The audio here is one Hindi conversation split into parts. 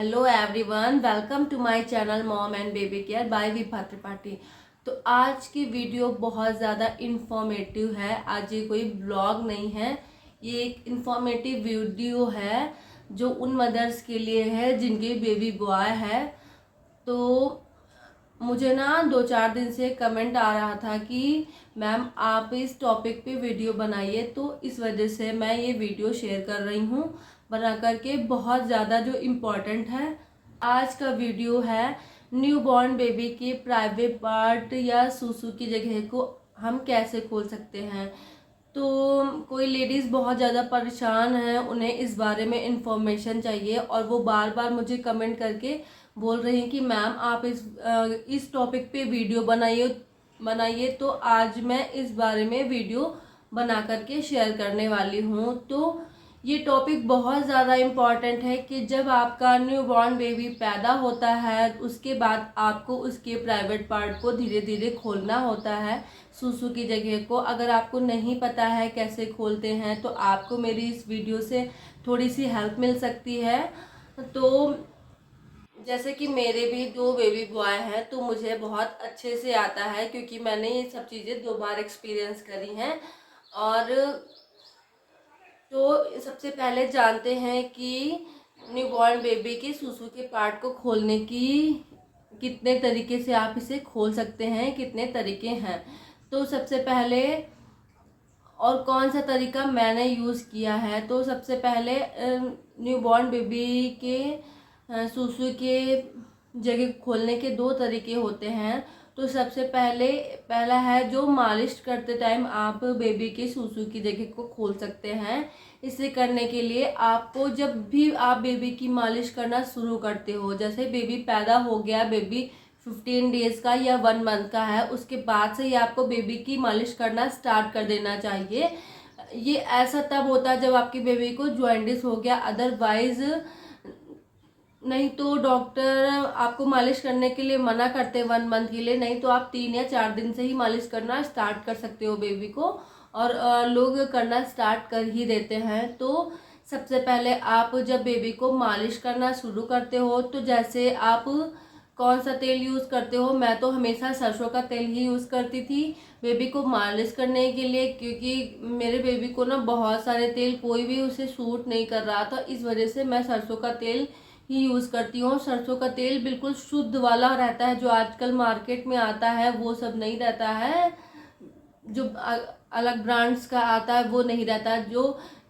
Hello everyone, welcome to my channel mom and baby care by Vibha Tripathi. तो आज की वीडियो बहुत ज़्यादा इन्फॉर्मेटिव है। आज ये कोई ब्लॉग नहीं है, ये एक इन्फॉर्मेटिव वीडियो है जो उन मदर्स के लिए है जिनके बेबी बॉय है। तो मुझे ना 2-4 दिन से कमेंट आ रहा था कि मैम आप इस टॉपिक पे वीडियो बनाइए, तो इस वजह से मैं ये वीडियो शेयर कर रही हूँ बना करके। बहुत ज़्यादा जो इम्पोर्टेंट है आज का वीडियो है, न्यूबॉर्न बेबी के प्राइवेट पार्ट या सूसू की जगह को हम कैसे खोल सकते हैं। तो कोई लेडीज़ बहुत ज़्यादा परेशान हैं, उन्हें इस बारे में इंफॉर्मेशन चाहिए और वो बार बार मुझे कमेंट करके बोल रही हैं कि मैम आप इस टॉपिक पे वीडियो बनाइए। तो आज मैं इस बारे में वीडियो बना करके शेयर करने वाली हूँ। तो ये टॉपिक बहुत ज़्यादा इम्पॉर्टेंट है कि जब आपका न्यूबॉर्न बेबी पैदा होता है उसके बाद आपको उसके प्राइवेट पार्ट को धीरे धीरे खोलना होता है, सूसू की जगह को। अगर आपको नहीं पता है कैसे खोलते हैं तो आपको मेरी इस वीडियो से थोड़ी सी हेल्प मिल सकती है। तो जैसे कि मेरे भी 2 बेबी बॉय हैं तो मुझे बहुत अच्छे से आता है, क्योंकि मैंने ये सब चीज़ें 2 बार एक्सपीरियंस करी हैं। और तो सबसे पहले जानते हैं कि न्यूबॉर्न बेबी के सूसू के पार्ट को खोलने की कितने तरीके से आप इसे खोल सकते हैं, कितने तरीके हैं। तो सबसे पहले और कौन सा तरीका मैंने यूज़ किया है, तो सबसे पहले न्यूबॉर्न बेबी के सूसू के जगह खोलने के 2 तरीके होते हैं। तो सबसे पहला है जो मालिश करते टाइम आप बेबी के सूसू की जगह को खोल सकते हैं। इसे करने के लिए आपको जब भी आप बेबी की मालिश करना शुरू करते हो, जैसे बेबी पैदा हो गया, बेबी 15 डेज़ का या 1 मंथ का है, उसके बाद से ही आपको बेबी की मालिश करना स्टार्ट कर देना चाहिए। ये ऐसा तब होता है जब आपकी बेबी को जॉइंटिस हो गया, अदरवाइज नहीं तो डॉक्टर आपको मालिश करने के लिए मना करते हैं 1 मंथ के लिए। नहीं तो आप 3 या 4 दिन से ही मालिश करना स्टार्ट कर सकते हो बेबी को, और लोग करना स्टार्ट कर ही देते हैं। तो सबसे पहले आप जब बेबी को मालिश करना शुरू करते हो तो जैसे आप कौन सा तेल यूज़ करते हो, मैं तो हमेशा सरसों का तेल ही यूज़ करती थी बेबी को मालिश करने के लिए, क्योंकि मेरे बेबी को ना बहुत सारे तेल कोई भी उसे सूट नहीं कर रहा था। इस वजह से मैं सरसों का तेल ही यूज़ करती हूँ। सरसों का तेल बिल्कुल शुद्ध वाला रहता है, जो आजकल मार्केट में आता है वो सब नहीं रहता है, जो अलग ब्रांड्स का आता है वो नहीं रहता है। जो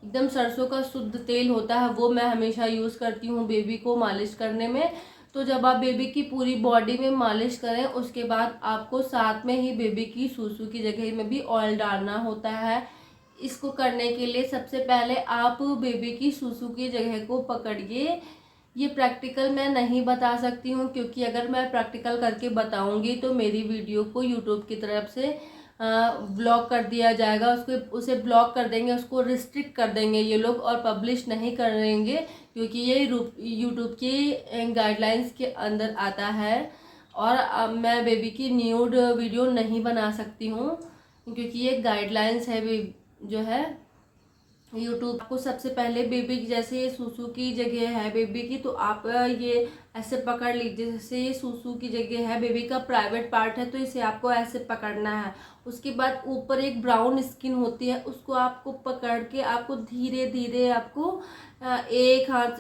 एकदम सरसों का शुद्ध तेल होता है वो मैं हमेशा यूज़ करती हूँ बेबी को मालिश करने में। तो जब आप बेबी की पूरी बॉडी में मालिश करें उसके बाद आपको साथ में ही बेबी की सूसू की जगह में भी ऑयल डालना होता है। इसको करने के लिए सबसे पहले आप बेबी की सूसू की जगह को पकड़िए। ये प्रैक्टिकल मैं नहीं बता सकती हूँ, क्योंकि अगर मैं प्रैक्टिकल करके बताऊँगी तो मेरी वीडियो को यूट्यूब की तरफ से ब्लॉक कर दिया जाएगा, उसे ब्लॉक कर देंगे, उसको रिस्ट्रिक्ट कर देंगे ये लोग और पब्लिश नहीं करेंगे, क्योंकि ये यूट्यूब की गाइडलाइंस के अंदर आता है। और अब मैं बेबी की न्यूड वीडियो नहीं बना सकती हूँ, क्योंकि ये गाइडलाइंस है जो है यूट्यूब। आपको सबसे पहले बेबी की, जैसे ये सूसू की जगह है बेबी की, तो आप ये ऐसे पकड़ लीजिए। जैसे ये सूसू की जगह है, बेबी का प्राइवेट पार्ट है, तो इसे आपको ऐसे पकड़ना है। उसके बाद ऊपर एक ब्राउन स्किन होती है, उसको आपको पकड़ के आपको धीरे धीरे आपको एक हाथ,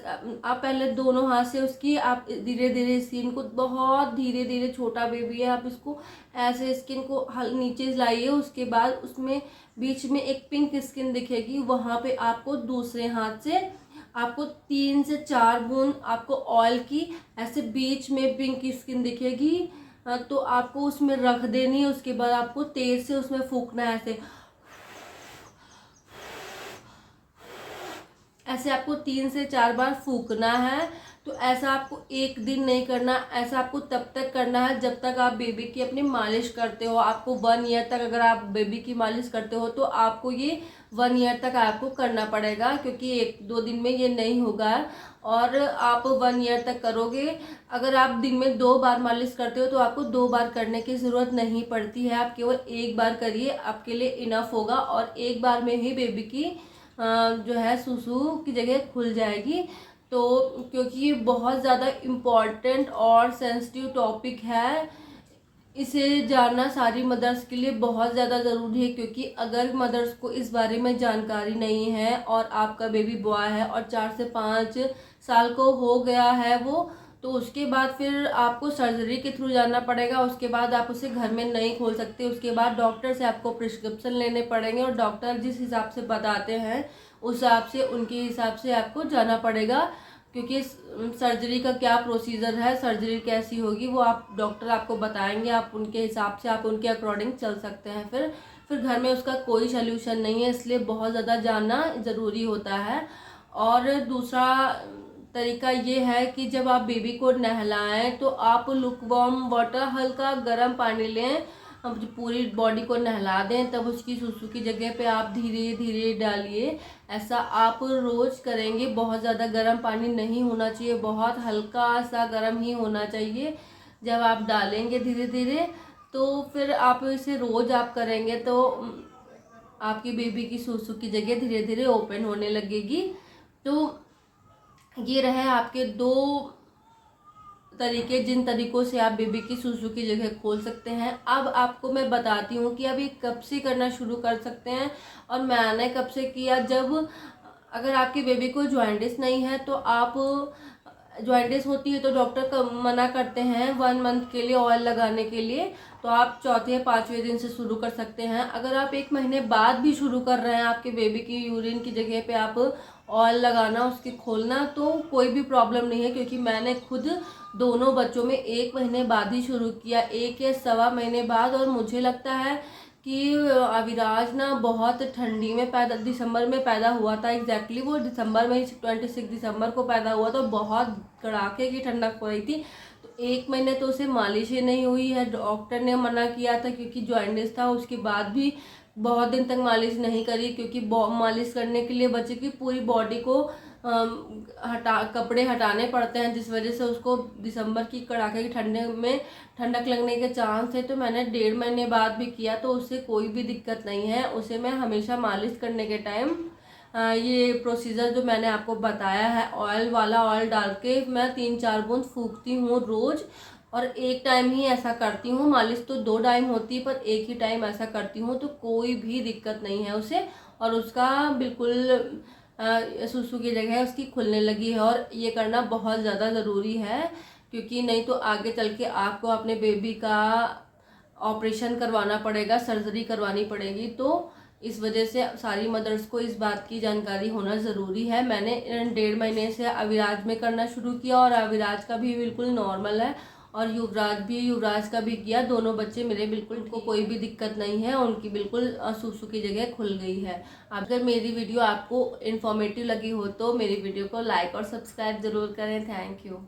आप पहले दोनों हाथ से उसकी आप धीरे धीरे स्किन को, बहुत धीरे धीरे, छोटा बेबी है, आप इसको ऐसे स्किन को नीचे लाइए। उसके बाद उसमें बीच में एक पिंक स्किन दिखेगी, वहाँ पे आपको दूसरे हाथ से आपको 3 से 4 बूंद आपको ऑयल की ऐसे बीच में पिंक स्किन दिखेगी, तो आपको उसमें रख देनी है। उसके बाद आपको तेज से उसमें फूंकना है, ऐसे आपको 3 से 4 बार फूंकना है। तो ऐसा आपको एक दिन नहीं करना, ऐसा आपको तब तक करना है जब तक आप बेबी की अपनी मालिश करते हो। आपको 1 ईयर तक अगर आप बेबी की मालिश करते हो तो आपको ये 1 ईयर तक आपको करना पड़ेगा, क्योंकि 1-2 दिन में ये नहीं होगा। और आप 1 ईयर तक करोगे। अगर आप दिन में 2 बार मालिश करते हो तो आपको 2 बार करने की ज़रूरत नहीं पड़ती है, आप केवल 1 बार करिए, आपके लिए इनफ होगा। और 1 बार में ही बेबी की जो है सूसू की जगह खुल जाएगी। तो क्योंकि ये बहुत ज़्यादा इम्पॉर्टेंट और सेंसिटिव टॉपिक है, इसे जानना सारी मदर्स के लिए बहुत ज़्यादा ज़रूरी है। क्योंकि अगर मदर्स को इस बारे में जानकारी नहीं है और आपका बेबी बॉय है और 4 से 5 साल को हो गया है वो, तो उसके बाद फिर आपको सर्जरी के थ्रू जाना पड़ेगा। उसके बाद आप उसे घर में नहीं खोल सकते। उसके बाद डॉक्टर से आपको प्रिस्क्रिप्शन लेने पड़ेंगे और डॉक्टर जिस हिसाब से बताते हैं उस हिसाब से, उनके हिसाब से आपको जाना पड़ेगा। क्योंकि सर्जरी का क्या प्रोसीजर है, सर्जरी कैसी होगी, वो आप डॉक्टर आपको बताएंगे। आप उनके हिसाब से, आप उनके अकॉर्डिंग चल सकते हैं। फिर घर में उसका कोई सल्यूशन नहीं है, इसलिए बहुत ज़्यादा जानना ज़रूरी होता है। और दूसरा तरीका ये है कि जब आप बेबी को नहलाएं तो आप लुकवार्म वाटर, हल्का गर्म पानी लें, अब पूरी बॉडी को नहला दें, तब उसकी सुसु की जगह पे आप धीरे धीरे डालिए। ऐसा आप रोज़ करेंगे। बहुत ज़्यादा गर्म पानी नहीं होना चाहिए, बहुत हल्का सा गर्म ही होना चाहिए जब आप डालेंगे धीरे धीरे। तो फिर आप इसे रोज़ आप करेंगे तो आपकी बेबी की सुसु की जगह धीरे धीरे ओपन होने लगेगी। तो ये रहे आपके 2 तरीके, जिन तरीकों से आप बेबी की सुसु की जगह खोल सकते हैं। अब आपको मैं बताती हूँ कि अब ये कब से करना शुरू कर सकते हैं और मैंने कब से किया। जब अगर आपके बेबी को जॉइंटिस नहीं है तो आप, जॉइंटिस होती है तो डॉक्टर मना करते हैं 1 मंथ के लिए ऑयल लगाने के लिए, तो आप 4 या 5वें दिन से शुरू कर सकते हैं। अगर आप 1 महीने बाद भी शुरू कर रहे हैं आपके बेबी की यूरिन की जगह पे आप ऑयल लगाना, उसकी खोलना, तो कोई भी प्रॉब्लम नहीं है। क्योंकि मैंने खुद दोनों बच्चों में 1 महीने बाद ही शुरू किया, 1 या सवा महीने बाद। और मुझे लगता है कि अविराज ना बहुत ठंडी में पैदा, दिसंबर में पैदा हुआ था। एग्जैक्टली वो दिसंबर में, 26 दिसंबर को पैदा हुआ, तो बहुत कड़ाके की ठंडक हो रही थी। तो 1 महीने तो उसे मालिश ही नहीं हुई है, डॉक्टर ने मना किया था क्योंकि जॉइंटिस था। उसके बाद भी बहुत दिन तक मालिश नहीं करी, क्योंकि मालिश करने के लिए बच्चे की पूरी बॉडी को कपड़े हटाने पड़ते हैं, जिस वजह से उसको दिसंबर की कड़ाके की ठंडे में ठंडक लगने के चांस है। तो मैंने 1.5 महीने बाद भी किया, तो उससे कोई भी दिक्कत नहीं है। उसे मैं हमेशा मालिश करने के टाइम ये प्रोसीजर जो मैंने आपको बताया है, ऑयल वाला, ऑयल डाल के मैं 3-4 बूंद फूकती हूँ रोज़। और एक टाइम ही ऐसा करती हूँ, मालिश तो 2 टाइम होती है पर एक ही टाइम ऐसा करती हूँ, तो कोई भी दिक्कत नहीं है उसे। और उसका बिल्कुल सुसु की जगह उसकी खुलने लगी है। और ये करना बहुत ज़्यादा ज़रूरी है, क्योंकि नहीं तो आगे चल के आपको अपने बेबी का ऑपरेशन करवाना पड़ेगा, सर्जरी करवानी पड़ेगी। तो इस वजह से सारी मदर्स को इस बात की जानकारी होना ज़रूरी है। मैंने 1.5 महीने से अविराज में करना शुरू किया और अविराज का भी बिल्कुल नॉर्मल है, और युवराज का भी किया। दोनों बच्चे मेरे बिल्कुल, उनको कोई भी दिक्कत नहीं है, उनकी बिल्कुल सुसु की जगह खुल गई है। अगर मेरी वीडियो आपको इन्फॉर्मेटिव लगी हो तो मेरी वीडियो को लाइक और सब्सक्राइब ज़रूर करें। Thank you.